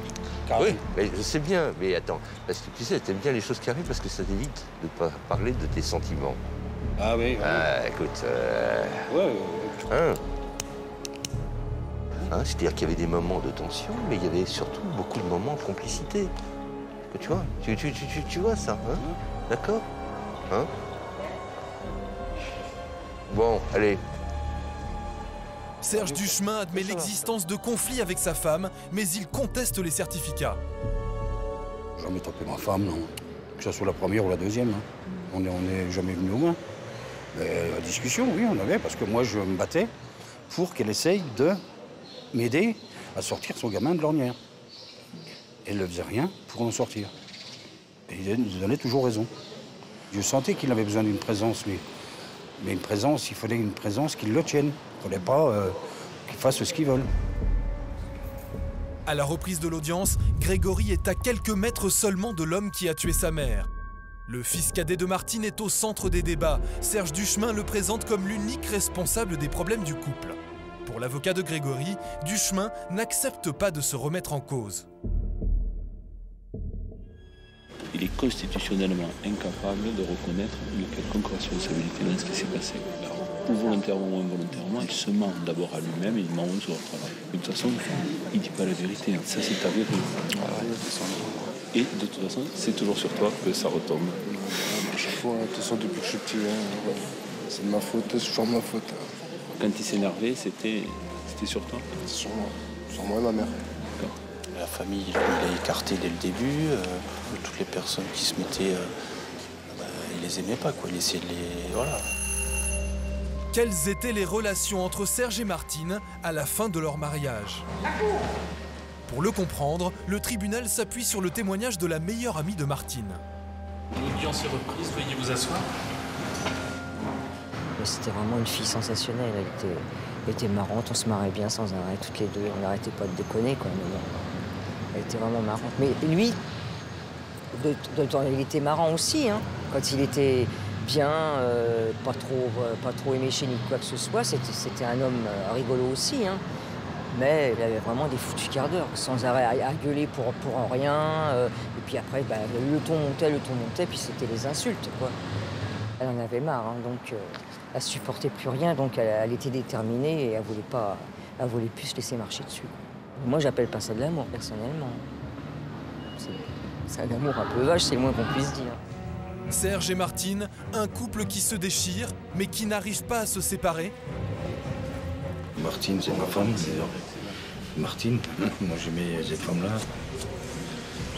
Oui, mais je sais bien, mais attends, parce que tu sais, t'aimes bien les choses qui arrivent parce que ça t'évite de ne pas parler de tes sentiments. Ah oui. Ah, écoute. Hein? Hein, c'est-à-dire qu'il y avait des moments de tension, mais il y avait surtout beaucoup de moments de complicité. Tu vois, tu vois ça, hein? D'accord? Hein? Bon, allez. Serge Duchemin admet l'existence de conflits avec sa femme, mais il conteste les certificats. Jamais trompé ma femme, non. Que ce soit la première ou la deuxième. Hein. On n'est jamais venu au moins. Mais la discussion, oui, on avait, parce que moi, je me battais pour qu'elle essaye de m'aider à sortir son gamin de l'ornière. Elle ne faisait rien pour en sortir. Et il nous donnait toujours raison. Je sentais qu'il avait besoin d'une présence, lui. Mais une présence, il fallait une présence qui le tienne. Il ne fallait pas qu'il fasse ce qu'ils veulent. À la reprise de l'audience, Grégory est à quelques mètres seulement de l'homme qui a tué sa mère. Le fils cadet de Martine est au centre des débats. Serge Duchemin le présente comme l'unique responsable des problèmes du couple. Pour l'avocat de Grégory, Duchemin n'accepte pas de se remettre en cause. Il est constitutionnellement incapable de reconnaître une quelconque responsabilité dans ce qui s'est passé. Alors, ou volontairement ou involontairement, il se ment d'abord à lui-même et il ment aux autres. De toute façon, il ne dit pas la vérité. Ça, c'est avéré. Et de toute façon, c'est toujours sur toi que ça retombe. À chaque fois, de toute façon, depuis que je suis petit, c'est de ma faute, c'est toujours de ma faute. Quand il s'énervait, c'était sur toi? Sur moi et ma mère. La famille, il l'a écarté dès le début. Toutes les personnes qui se mettaient, il les aimait pas, quoi. Il essayait de les... Voilà. Quelles étaient les relations entre Serge et Martine à la fin de leur mariage? Pour le comprendre, le tribunal s'appuie sur le témoignage de la meilleure amie de Martine. L'audience est reprise, veuillez vous asseoir. C'était vraiment une fille sensationnelle. Elle était marrante, on se marrait bien sans arrêt, toutes les deux. On n'arrêtait pas de déconner, quoi. Mais bon, elle était vraiment marrante. Mais lui, il était marrant aussi, hein. Quand il était bien, pas trop éméché ni quoi que ce soit, c'était un homme rigolo aussi, hein. Mais il avait vraiment des foutus quarts d'heure, sans arrêt à gueuler pour rien. Et puis après, le ton montait, puis c'était les insultes, quoi. Elle en avait marre, hein, donc elle supportait plus rien, donc elle était déterminée et elle voulait plus se laisser marcher dessus. Moi, j'appelle pas ça de l'amour, personnellement. C'est un amour un peu vache, c'est le moins qu'on puisse dire. Serge et Martine, un couple qui se déchire, mais qui n'arrive pas à se séparer. Martine, c'est ma femme, d'ailleurs. Martine, moi j'aimais cette femme-là.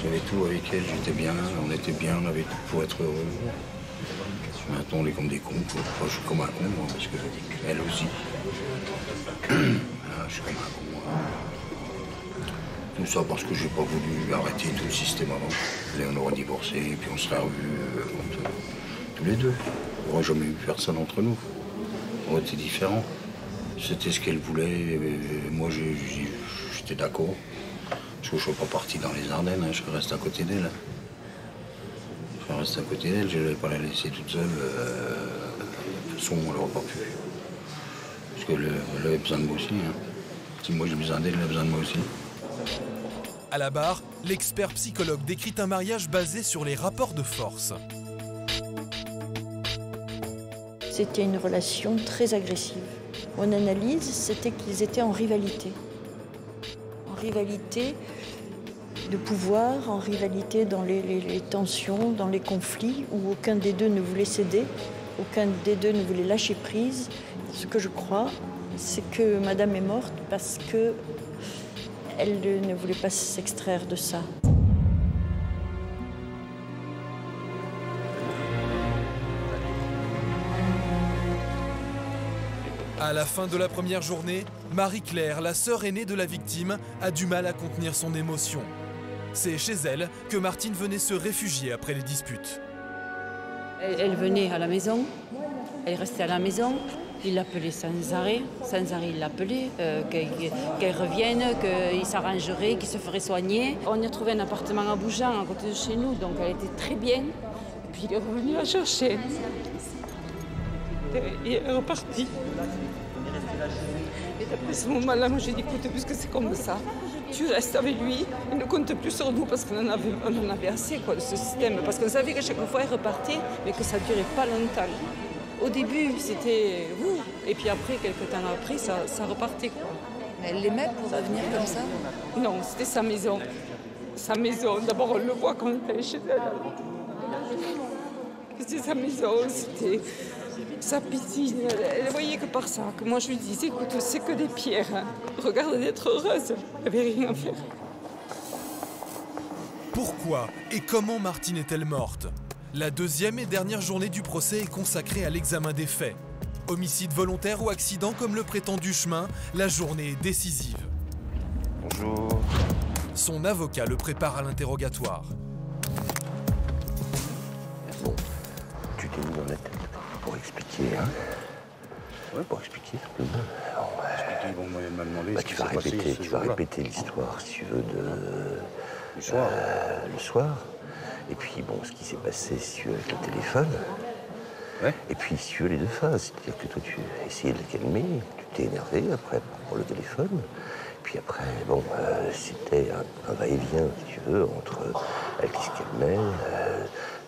J'avais tout avec elle, j'étais bien, on était bien, on avait tout pour être heureux. Maintenant, on est comme des cons. Enfin, je suis comme un con, moi, parce que elle aussi. Je suis comme un con, moi. Tout ça parce que j'ai pas voulu arrêter tout le système avant. Là, on aurait divorcé, et puis on serait revus tous les deux. On n'aurait jamais eu personne entre nous. On était différents. C'était ce qu'elle voulait, et moi j'étais d'accord. Parce que je ne suis pas parti dans les Ardennes, hein, je reste à côté d'elle. Je reste à côté d'elle, je ne vais pas la laisser toute seule. De toute façon, elle n'aurait pas pu. Parce qu'elle avait besoin de moi aussi. Hein. Si moi j'ai besoin d'elle, elle a besoin de moi aussi. À la barre, l'expert psychologue décrit un mariage basé sur les rapports de force. C'était une relation très agressive. Mon analyse, c'était qu'ils étaient en rivalité. En rivalité de pouvoir, en rivalité dans les tensions, dans les conflits, où aucun des deux ne voulait céder, aucun des deux ne voulait lâcher prise. Ce que je crois, c'est que Madame est morte parce qu'elle ne voulait pas s'extraire de ça. À la fin de la première journée, Marie-Claire, la sœur aînée de la victime, a du mal à contenir son émotion. C'est chez elle que Martine venait se réfugier après les disputes. Elle venait à la maison, elle restait à la maison, il l'appelait sans arrêt il l'appelait, qu'elle revienne, qu'il s'arrangerait, qu'il se ferait soigner. On a trouvé un appartement à Bougeant, à côté de chez nous, donc elle était très bien. Et puis il est revenu la chercher. Et elle est repartie. Et d'après ce moment-là, moi j'ai dit, écoute, puisque c'est comme ça, tu restes avec lui, il ne compte plus sur nous parce qu'on en avait assez quoi, de ce système. Parce qu'on savait qu'à chaque fois, il repartait, mais que ça ne durait pas longtemps. Au début, c'était vous, et puis après, quelques temps après, ça repartait. Quoi. Elle l'aimait pour revenir comme ça? Non, c'était sa maison. Sa maison, d'abord on le voit quand on est chez elle. C'était sa maison, c'était sa piscine. Elle ne voyait que par ça. Que moi je lui disais, écoute, c'est que des pierres. Hein. Regarde d'être heureuse. Elle n'avait rien à faire. Pourquoi et comment Martine est-elle morte? La deuxième et dernière journée du procès est consacrée à l'examen des faits. Homicide volontaire ou accident comme le prétend Duchemin, la journée est décisive. Bonjour. Son avocat le prépare à l'interrogatoire. Bon, tu t'es mis dans la tête pour expliquer, hein? Ouais, pour expliquer simplement. Expliquer, bon, moi, elle m'a demandé tu vas répéter l'histoire, si tu veux, Le soir. Le soir. Et puis, bon, ce qui s'est passé, si tu veux, avec le téléphone. Ouais. Et puis, si tu veux, les deux phases. C'est-à-dire que toi, tu essayais de la calmer, tu t'es énervé après pour le téléphone. Puis après, bon, c'était un va-et-vient, si tu veux, entre elle qui se calmait,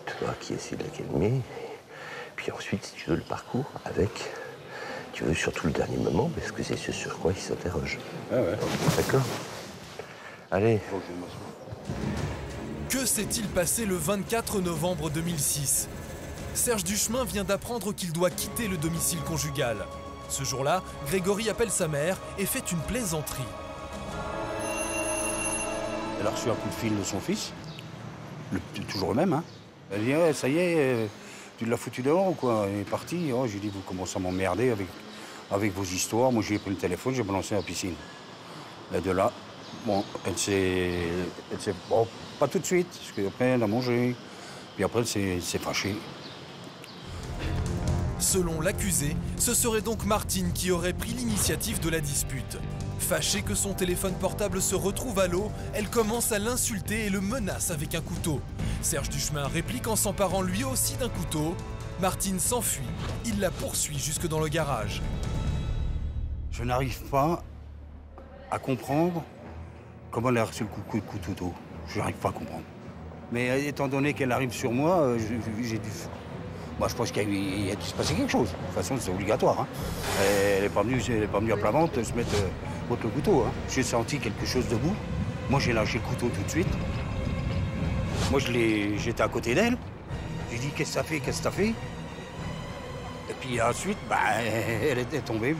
toi qui essayais de la calmer. Puis ensuite, si tu veux, le parcours avec, tu veux, surtout le dernier moment, parce que c'est ce sur quoi il s'interroge. Ouais, ouais. D'accord. Allez. Que s'est-il passé le 24 novembre 2006? Serge Duchemin vient d'apprendre qu'il doit quitter le domicile conjugal. Ce jour-là, Grégory appelle sa mère et fait une plaisanterie. Elle a reçu un coup de fil de son fils, toujours le même. Hein. Elle dit ouais, ça y est, tu l'as foutu dehors ou quoi? Il est parti. Oh, je lui ai dit vous commencez à m'emmerder avec vos histoires. Moi j'ai pris le téléphone, j'ai balancé à la piscine. Et de là, bon, elle s'est bon, pas tout de suite, parce qu'après elle a mangé. Puis après elle s'est fâchée. Selon l'accusé, ce serait donc Martine qui aurait pris l'initiative de la dispute. Fâchée que son téléphone portable se retrouve à l'eau, elle commence à l'insulter et le menace avec un couteau. Serge Duchemin réplique en s'emparant lui aussi d'un couteau. Martine s'enfuit. Il la poursuit jusque dans le garage. Je n'arrive pas à comprendre comment elle a reçu le coup de couteau. Je n'arrive pas à comprendre. Mais étant donné qu'elle arrive sur moi, j'ai dû... Moi, je pense qu'il a dû se passer quelque chose. De toute façon, c'est obligatoire. Hein. Elle n'est pas venue à plat ventre se mettre contre le couteau. Hein. J'ai senti quelque chose debout. Moi, j'ai lâché le couteau tout de suite. Moi, j'étais à côté d'elle. J'ai dit, qu'est-ce que ça fait, qu'est-ce que ça fait? Et puis ensuite, elle était tombée,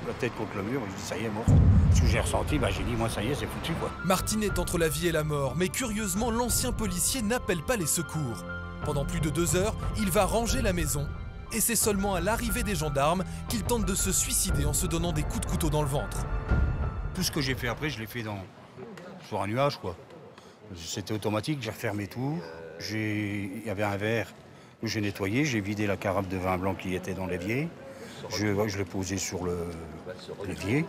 la tête contre le mur. Je dis, ça y est, morte. Ce que j'ai ressenti, j'ai dit, moi, ça y est, c'est foutu, quoi. Martine est entre la vie et la mort, mais curieusement, l'ancien policier n'appelle pas les secours. Pendant plus de 2 heures, il va ranger la maison. Et c'est seulement à l'arrivée des gendarmes qu'il tente de se suicider en se donnant des coups de couteau dans le ventre. Tout ce que j'ai fait après, je l'ai fait sur un nuage, quoi. C'était automatique, j'ai refermé tout. Il y avait un verre que j'ai nettoyé, j'ai vidé la carafe de vin blanc qui était dans l'évier. Je l'ai posé sur l'évier.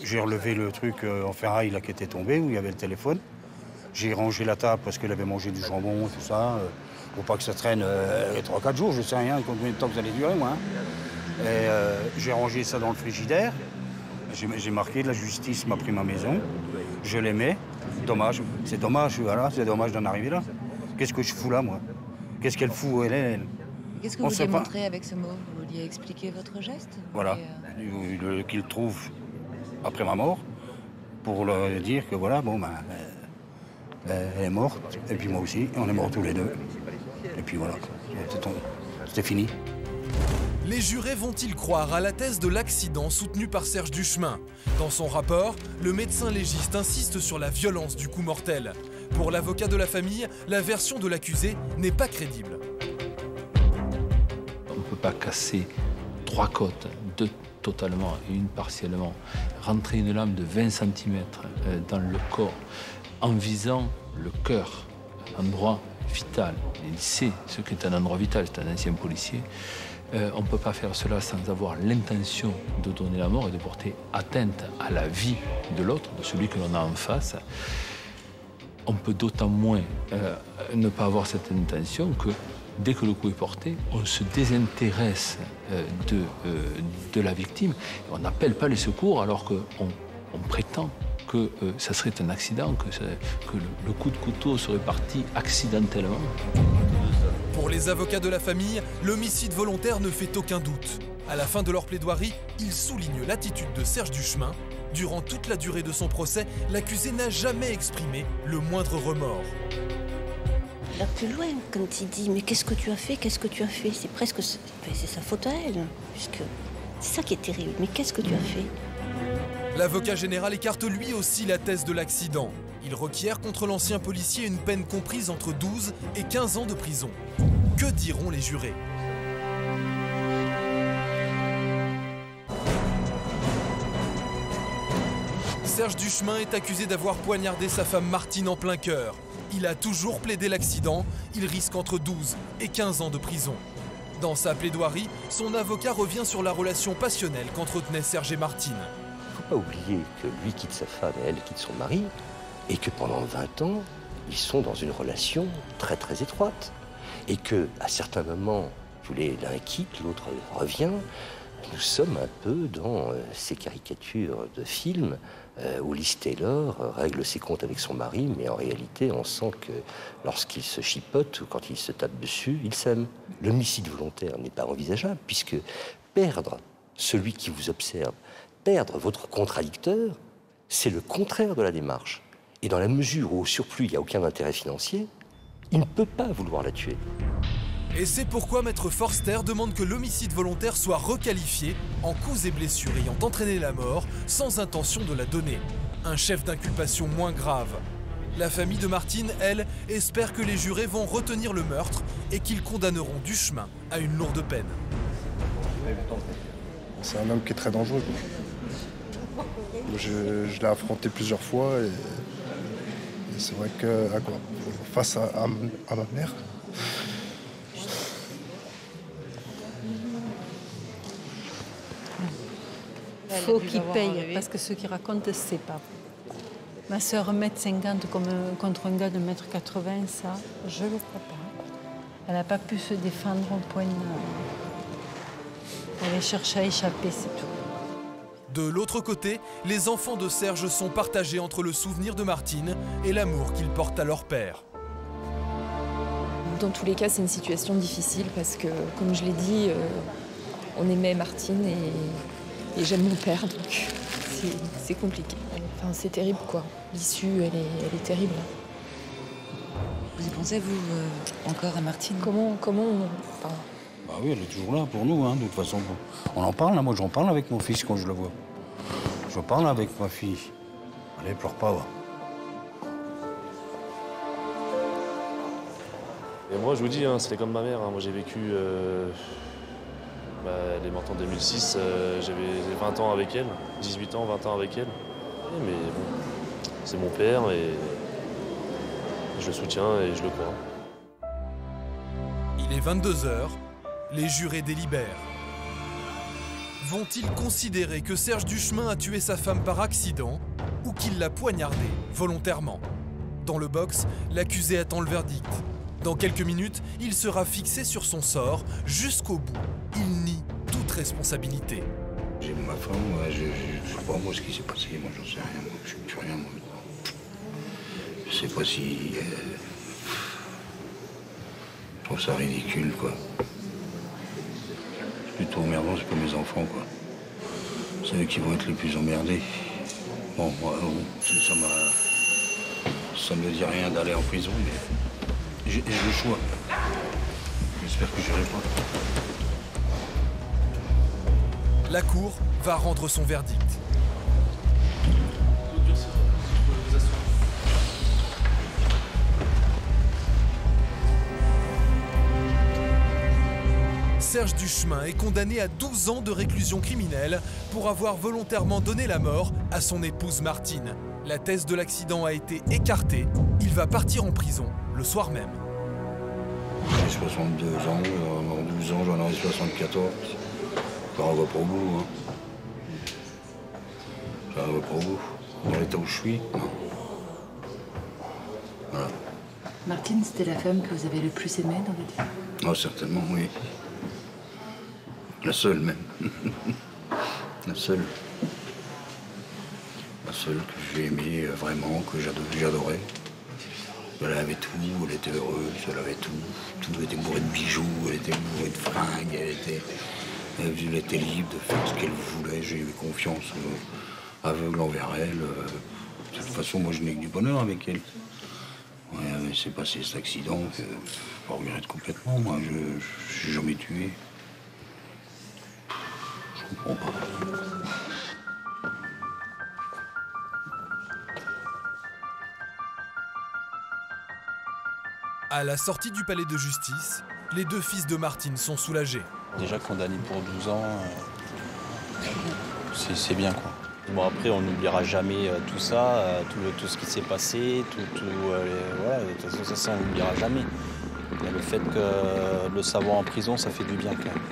J'ai relevé le truc en ferraille là, qui était tombé, où il y avait le téléphone. J'ai rangé la table parce qu'elle avait mangé du jambon, tout ça. Pour pas que ça traîne 3-4 jours, je sais rien combien de temps vous allez durer, moi. Hein. Et j'ai rangé ça dans le frigidaire. J'ai marqué, la justice m'a pris ma maison. Je l'aimais. Dommage. C'est dommage, voilà, c'est dommage d'en arriver là. Qu'est-ce que je fous là, moi? Qu'est-ce qu'elle fout, elle? Qu'est-ce que vous vouliez montrer avec ce mot? Vous vouliez expliquer votre geste? Voilà. Qu'il trouve après ma mort pour leur dire que voilà, bon, elle est morte, et puis moi aussi, on est morts tous les deux. Et puis voilà, c'était fini. Les jurés vont-ils croire à la thèse de l'accident soutenue par Serge Duchemin? Dans son rapport, le médecin légiste insiste sur la violence du coup mortel. Pour l'avocat de la famille, la version de l'accusé n'est pas crédible. On ne peut pas casser 3 côtes, 2 totalement et 1 partiellement, rentrer une lame de 20 cm dans le corps en visant le cœur, endroit vital. Il sait ce qu'est un endroit vital, c'est un ancien policier. On ne peut pas faire cela sans avoir l'intention de donner la mort et de porter atteinte à la vie de l'autre, de celui que l'on a en face. On peut d'autant moins ne pas avoir cette intention que dès que le coup est porté, on se désintéresse de la victime. On n'appelle pas les secours alors qu'on prétend que ça serait un accident, que le coup de couteau serait parti accidentellement. Pour les avocats de la famille, l'homicide volontaire ne fait aucun doute. À la fin de leur plaidoirie, ils soulignent l'attitude de Serge Duchemin. Durant toute la durée de son procès, l'accusé n'a jamais exprimé le moindre remords. Là plus loin, quand il dit « mais qu'est-ce que tu as fait, qu'est-ce que tu as fait ?» C'est presque... c'est sa faute à elle, puisque c'est ça qui est terrible. Mais qu'est-ce que tu as fait? L'avocat général écarte lui aussi la thèse de l'accident. Il requiert contre l'ancien policier une peine comprise entre 12 et 15 ans de prison. Que diront les jurés? Serge Duchemin est accusé d'avoir poignardé sa femme Martine en plein cœur. Il a toujours plaidé l'accident, il risque entre 12 et 15 ans de prison. Dans sa plaidoirie, son avocat revient sur la relation passionnelle qu'entretenaient Serge et Martine. Il ne faut pas oublier que lui quitte sa femme et elle quitte son mari, et que pendant 20 ans, ils sont dans une relation très très étroite. Et qu'à certains moments, l'un quitte, l'autre revient. Nous sommes un peu dans ces caricatures de films où Liz Taylor règle ses comptes avec son mari, mais en réalité, on sent que lorsqu'ils se chipotent ou quand ils se tapent dessus, ils s'aiment. L'homicide volontaire n'est pas envisageable, puisque perdre celui qui vous observe, perdre votre contradicteur, c'est le contraire de la démarche. Et dans la mesure où, au surplus, il n'y a aucun intérêt financier, il ne peut pas vouloir la tuer. Et c'est pourquoi Maître Forster demande que l'homicide volontaire soit requalifié en coups et blessures ayant entraîné la mort sans intention de la donner. Un chef d'inculpation moins grave. La famille de Martine, elle, espère que les jurés vont retenir le meurtre et qu'ils condamneront Duchemin à une lourde peine. C'est un homme qui est très dangereux. Je l'ai affronté plusieurs fois et c'est vrai que face à ma mère, faut qu'il paye, parce que ceux qui racontent, c'est pas. Ma sœur 1m50 contre un gars de 1m80, ça, je le crois pas. Elle n'a pas pu se défendre au point de... Elle cherché à échapper, c'est tout. De l'autre côté, les enfants de Serge sont partagés entre le souvenir de Martine et l'amour qu'ils portent à leur père. Dans tous les cas, c'est une situation difficile parce que, comme je l'ai dit, on aimait Martine et j'aime mon père, donc c'est compliqué. Enfin, c'est terrible, quoi. L'issue, elle est terrible. Vous y pensez, vous, encore à Martine? Comment enfin... Bah oui, elle est toujours là pour nous, hein, de toute façon. On en parle, hein. Moi j'en parle avec mon fils quand je le vois. Je parle avec ma fille. Allez, pleure pas, va. Et moi, je vous dis, hein, c'était comme ma mère. Hein. Moi, j'ai vécu... elle est morte en 2006. J'avais 20 ans avec elle. 18 ans, 20 ans avec elle. Mais bon, c'est mon père et je le soutiens et je le crois. Il est 22h. Les jurés délibèrent. Vont-ils considérer que Serge Duchemin a tué sa femme par accident ou qu'il l'a poignardée volontairement? Dans le box, l'accusé attend le verdict. Dans quelques minutes, il sera fixé sur son sort jusqu'au bout. Il nie toute responsabilité. J'ai ma femme, je sais pas moi ce qui s'est passé, moi j'en sais rien, moi je sais plus rien. Moi. Je sais pas si... Je trouve ça ridicule, quoi. C'est plutôt emmerdant, c'est pas mes enfants, quoi. C'est eux qui vont être les plus emmerdés. Bon, moi, ça me dit rien d'aller en prison, mais j'ai le choix. J'espère que j'irai pas. La cour va rendre son verdict. Serge Duchemin est condamné à 12 ans de réclusion criminelle pour avoir volontairement donné la mort à son épouse Martine. La thèse de l'accident a été écartée. Il va partir en prison le soir même. J'ai 62 ans, en 12 ans j'en aurai 74. Ça va pas au bout, hein. Ça va pas au bout. Dans l'état où je suis, non. Voilà. Martine, c'était la femme que vous avez le plus aimée dans votre vie? Oh, certainement, oui. La seule, même. La seule. La seule que j'ai aimée vraiment, que j'adorais. Elle avait tout, elle était heureuse, elle avait tout. Tout était bourré de bijoux, elle était bourrée de fringues, elle était libre de faire ce qu'elle voulait. J'ai eu confiance aveugle envers elle. De toute façon, moi, je n'ai que du bonheur avec elle. Ouais, mais c'est passé cet accident que je regrette complètement. Moi, je n'ai jamais tué. Je comprends pas. À la sortie du palais de justice, les deux fils de Martine sont soulagés. Déjà condamné pour 12 ans, c'est bien quoi. Bon après on n'oubliera jamais tout ça, tout ce qui s'est passé, voilà, de toute façon ça on n'oubliera jamais. Mais le fait que le savoir en prison, ça fait du bien quand même.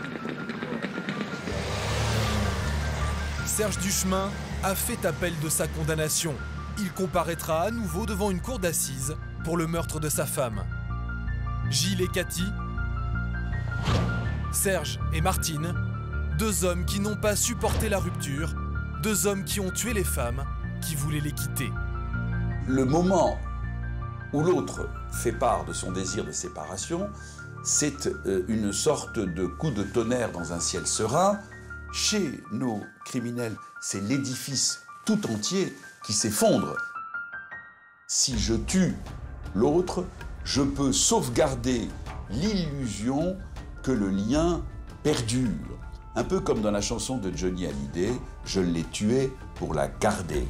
Serge Duchemin a fait appel de sa condamnation. Il comparaîtra à nouveau devant une cour d'assises pour le meurtre de sa femme. Gilles et Cathy, Serge et Martine, deux hommes qui n'ont pas supporté la rupture, deux hommes qui ont tué les femmes qui voulaient les quitter. Le moment où l'autre fait part de son désir de séparation, c'est une sorte de coup de tonnerre dans un ciel serein. Chez nos criminels, c'est l'édifice tout entier qui s'effondre. Si je tue l'autre, je peux sauvegarder l'illusion que le lien perdure. Un peu comme dans la chanson de Johnny Hallyday, je l'ai tué pour la garder.